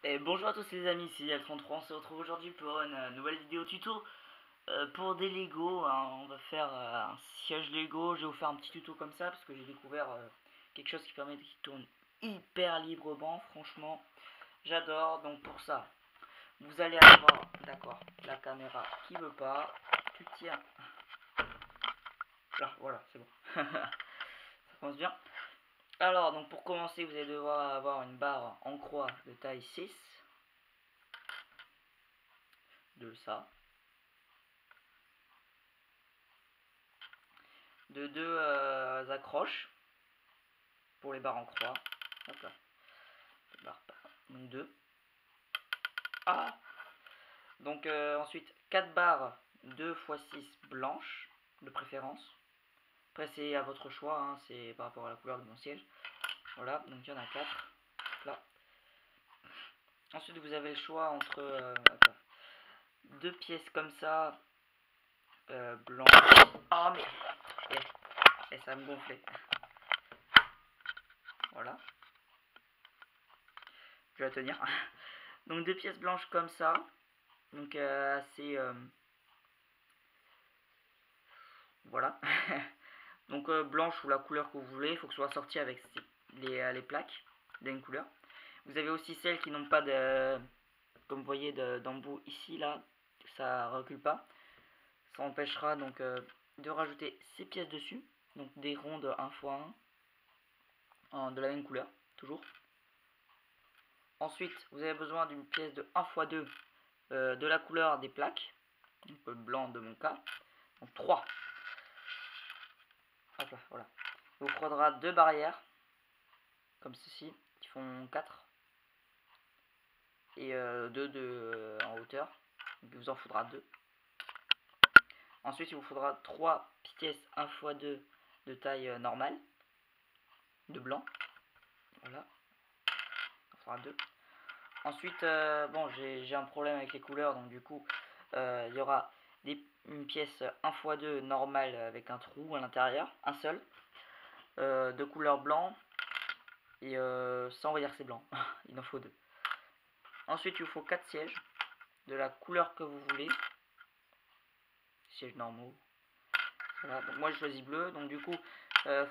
Et bonjour à tous les amis, c'est Al33, on se retrouve aujourd'hui pour une nouvelle vidéo tuto pour des Lego, hein. On va faire un siège Lego. Je vais vous faire un petit tuto comme ça parce que j'ai découvert quelque chose qui permet qu'il tourne hyper librement. Franchement j'adore. Donc pour ça vous allez avoir, d'accord, la caméra qui veut pas, tu tiens là, voilà, c'est bon. Ça commence bien. Alors donc pour commencer vous allez devoir avoir une barre en croix de taille 6 de ça, de deux accroches pour les barres en croix. Hop là. Donc 2. Ah. Donc ensuite 4 barres 2 x 6 blanches de préférence. Après c'est à votre choix, hein, c'est par rapport à la couleur de mon siège. Voilà, donc il y en a 4 là. Ensuite vous avez le choix entre deux pièces comme ça blanches. Ah mais ça me gonflait. Voilà. Je vais la tenir. Donc deux pièces blanches comme ça. Donc assez voilà. Donc blanche ou la couleur que vous voulez, il faut que ce soit sorti avec les plaques d'une couleur. Vous avez aussi celles qui n'ont pas de, comme vous voyez, d'embout ici, là, ça recule pas. Ça empêchera donc de rajouter ces pièces dessus, donc des rondes 1 x 1 de la même couleur, toujours. Ensuite, vous avez besoin d'une pièce de 1 x 2 de la couleur des plaques, donc le blanc de mon cas, donc 3. Hop là, voilà. Il vous faudra 2 barrières, comme ceci, qui font 4. Et 2 en hauteur, donc il vous en faudra 2. Ensuite il vous faudra 3 pièces 1 x 2 de taille normale, de blanc, voilà, il en faudra 2. Ensuite bon, j'ai un problème avec les couleurs, donc du coup il y aura une pièce 1 x 2 normale avec un trou à l'intérieur, un seul, de couleur blanc, et ça on va dire que c'est blanc, il en faut 2. Ensuite il vous faut 4 sièges de la couleur que vous voulez, sièges normaux. Voilà, donc moi je choisis bleu, donc du coup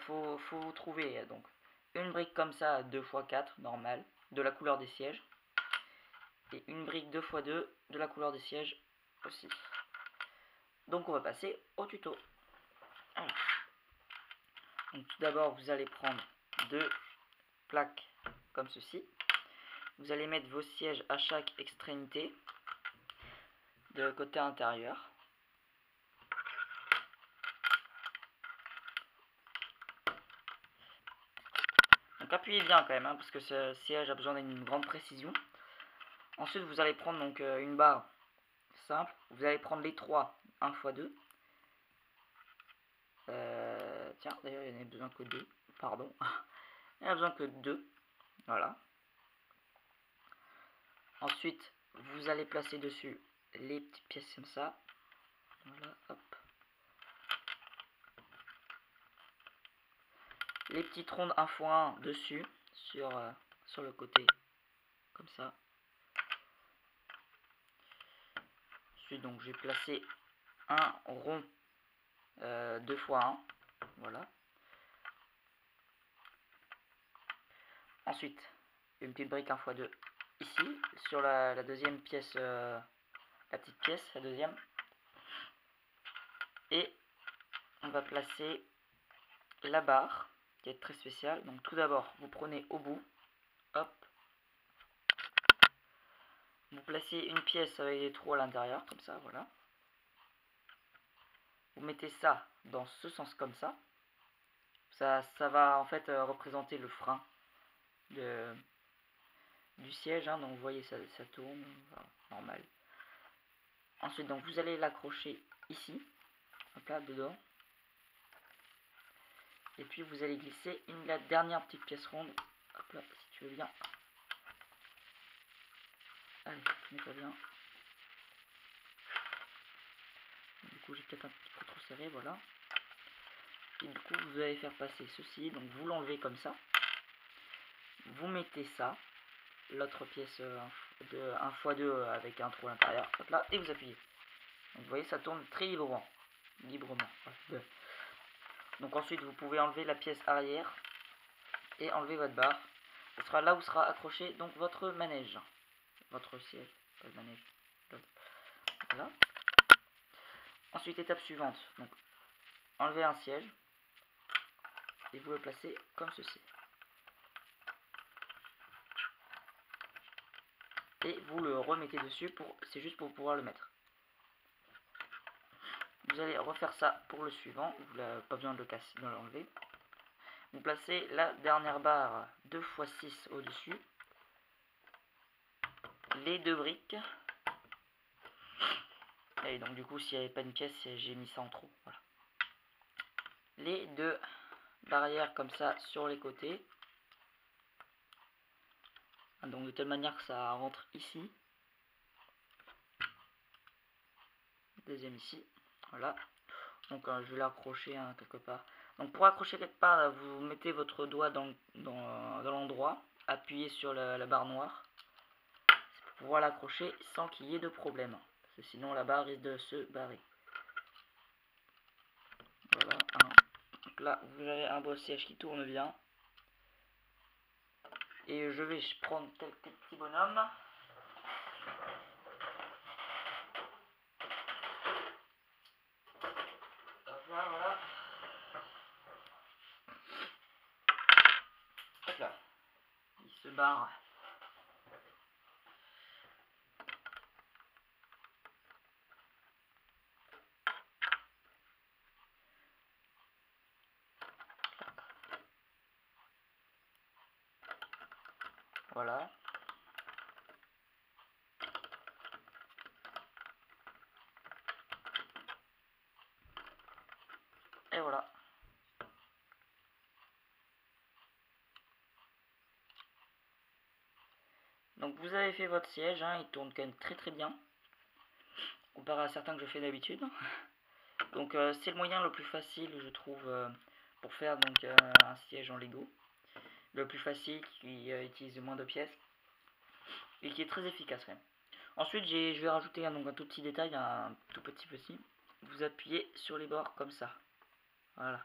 faut trouver donc une brique comme ça 2 x 4 normale de la couleur des sièges, et une brique 2 x 2 de la couleur des sièges aussi. Donc on va passer au tuto. Alors, donc tout d'abord vous allez prendre 2 plaques comme ceci. Vous allez mettre vos sièges à chaque extrémité de côté intérieur. Donc appuyez bien quand même, hein, parce que ce siège a besoin d'une grande précision. Ensuite vous allez prendre donc une barre simple, vous allez prendre les 3 1 x 2. Tiens, d'ailleurs il n'y en a besoin que 2, pardon. Il n'y en a besoin que 2, voilà. Ensuite vous allez placer dessus les petites pièces comme ça, voilà, hop. Les petites rondes 1 x 1 dessus, sur le côté, comme ça. Ensuite donc j'ai placé un rond 2 x 1, voilà. Ensuite une petite brique 1 x 2 ici, sur la deuxième pièce, la petite pièce, la deuxième. Et on va placer la barre, qui est très spéciale. Donc tout d'abord, vous prenez au bout, hop. Vous placez une pièce avec des trous à l'intérieur, comme ça, voilà. Vous mettez ça dans ce sens comme ça. Ça va en fait représenter le frein du siège, hein. Donc vous voyez ça tourne, voilà, normal. Ensuite donc vous allez l'accrocher ici, hop là, dedans. Et puis vous allez glisser la dernière petite pièce ronde, hop là, si tu veux bien. Allez, mets-toi bien. Du coup j'ai peut-être un petit peu trop serré, voilà. Et du coup vous allez faire passer ceci, donc vous l'enlevez comme ça. Vous mettez ça. l'autre pièce de 1x2 avec un trou à l'intérieur. Hop là, et vous appuyez. Donc, vous voyez, ça tourne très librement. Voilà. Donc ensuite, vous pouvez enlever la pièce arrière et enlever votre barre. Ce sera là où sera accroché donc votre manège. Votre siège, pas le manège. Voilà. Ensuite, étape suivante. Donc, enlevez un siège et vous le placez comme ceci. Et vous le remettez dessus, c'est juste pour pouvoir le mettre. Vous allez refaire ça pour le suivant, vous n'avez pas besoin de le casser, de l'enlever. Vous placez la dernière barre 2x6 au-dessus, les deux briques, et donc du coup s'il n'y avait pas une pièce, j'ai mis ça en trop. Voilà. Les deux barrières comme ça sur les côtés, donc de telle manière que ça rentre ici. Deuxième ici, voilà. Donc je vais l'accrocher quelque part. Donc pour accrocher quelque part, vous mettez votre doigt dans l'endroit, appuyez sur la barre noire pour pouvoir l'accrocher sans qu'il y ait de problème. Parce que sinon la barre risque de se barrer. Voilà. Donc là vous avez un beau siège qui tourne bien. Et je vais prendre quelques petits bonhommes. Voilà. Hop là. Il se barre. Voilà. Et voilà. Donc vous avez fait votre siège, hein, il tourne quand même très bien. Comparé à certains que je fais d'habitude. Donc c'est le moyen le plus facile je trouve pour faire donc un siège en Lego. Le plus facile, qui utilise moins de pièces. Et qui est très efficace quand même. Ensuite je vais rajouter donc, un tout petit détail, un tout petit. Vous appuyez sur les bords comme ça. Voilà.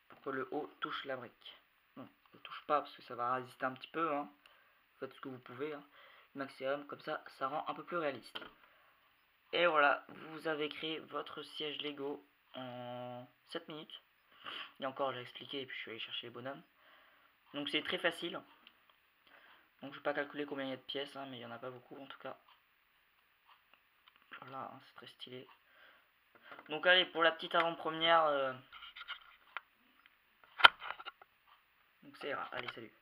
Pour que le haut touche la brique. Non, ne touche pas parce que ça va résister un petit peu. Hein. Faites ce que vous pouvez. Hein. Maximum, comme ça, ça rend un peu plus réaliste. Et voilà, vous avez créé votre siège Lego en 7 minutes. Et encore, j'ai expliqué et puis je suis allé chercher les bonhommes. Donc c'est très facile. Donc je vais pas calculer combien il y a de pièces, hein, mais il n'y en a pas beaucoup en tout cas. Voilà, hein, c'est très stylé. Donc allez, pour la petite avant-première. Donc ça ira, allez, salut.